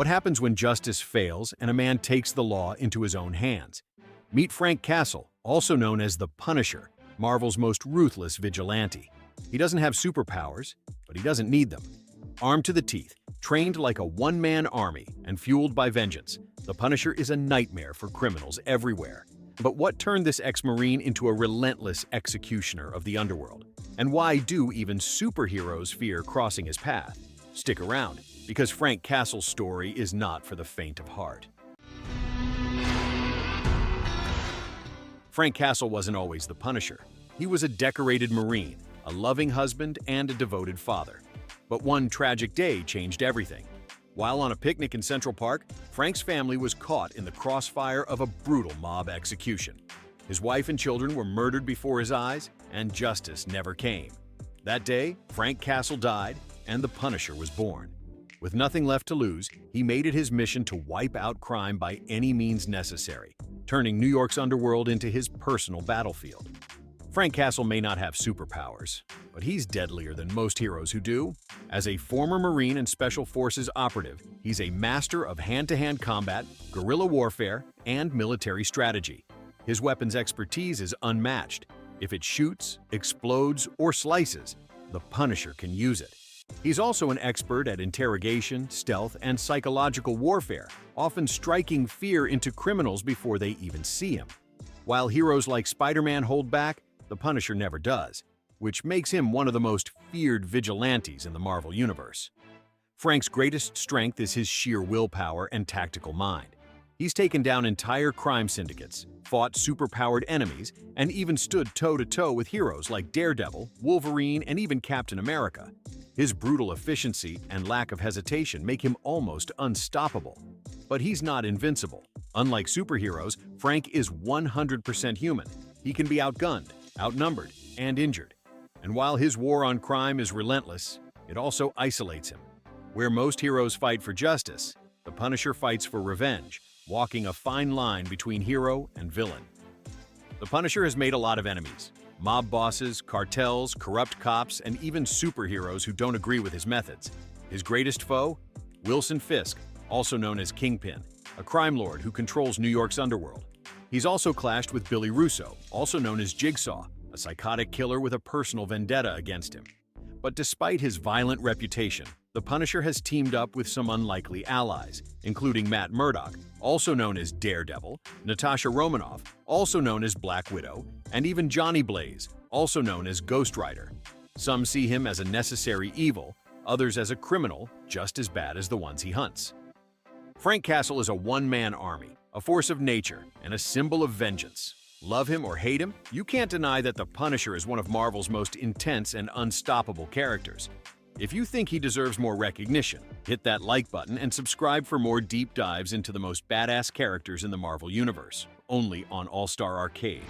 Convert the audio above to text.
What happens when justice fails and a man takes the law into his own hands? Meet Frank Castle, also known as the Punisher, Marvel's most ruthless vigilante. He doesn't have superpowers, but he doesn't need them. Armed to the teeth, trained like a one-man army, and fueled by vengeance, the Punisher is a nightmare for criminals everywhere. But what turned this ex-Marine into a relentless executioner of the underworld? And why do even superheroes fear crossing his path? Stick around, because Frank Castle's story is not for the faint of heart. Frank Castle wasn't always the Punisher. He was a decorated Marine, a loving husband, and a devoted father. But one tragic day changed everything. While on a picnic in Central Park, Frank's family was caught in the crossfire of a brutal mob execution. His wife and children were murdered before his eyes, and justice never came. That day, Frank Castle died, and the Punisher was born. With nothing left to lose, he made it his mission to wipe out crime by any means necessary, turning New York's underworld into his personal battlefield. Frank Castle may not have superpowers, but he's deadlier than most heroes who do. As a former Marine and Special Forces operative, he's a master of hand-to-hand combat, guerrilla warfare, and military strategy. His weapons expertise is unmatched. If it shoots, explodes, or slices, the Punisher can use it. He's also an expert at interrogation, stealth, and psychological warfare, often striking fear into criminals before they even see him. While heroes like Spider-Man hold back, the Punisher never does, which makes him one of the most feared vigilantes in the Marvel Universe. Frank's greatest strength is his sheer willpower and tactical mind. He's taken down entire crime syndicates, fought superpowered enemies, and even stood toe-to-toe with heroes like Daredevil, Wolverine, and even Captain America. His brutal efficiency and lack of hesitation make him almost unstoppable. But he's not invincible. Unlike superheroes, Frank is 100% human. He can be outgunned, outnumbered, and injured. And while his war on crime is relentless, it also isolates him. Where most heroes fight for justice, the Punisher fights for revenge, walking a fine line between hero and villain. The Punisher has made a lot of enemies: mob bosses, cartels, corrupt cops, and even superheroes who don't agree with his methods. His greatest foe? Wilson Fisk, also known as Kingpin, a crime lord who controls New York's underworld. He's also clashed with Billy Russo, also known as Jigsaw, a psychotic killer with a personal vendetta against him. But despite his violent reputation, the Punisher has teamed up with some unlikely allies, including Matt Murdock, also known as Daredevil, Natasha Romanoff, also known as Black Widow, and even Johnny Blaze, also known as Ghost Rider. Some see him as a necessary evil, others as a criminal just as bad as the ones he hunts. Frank Castle is a one-man army, a force of nature, and a symbol of vengeance. Love him or hate him, you can't deny that the Punisher is one of Marvel's most intense and unstoppable characters. If you think he deserves more recognition, hit that like button and subscribe for more deep dives into the most badass characters in the Marvel Universe, only on All-Star Arcade.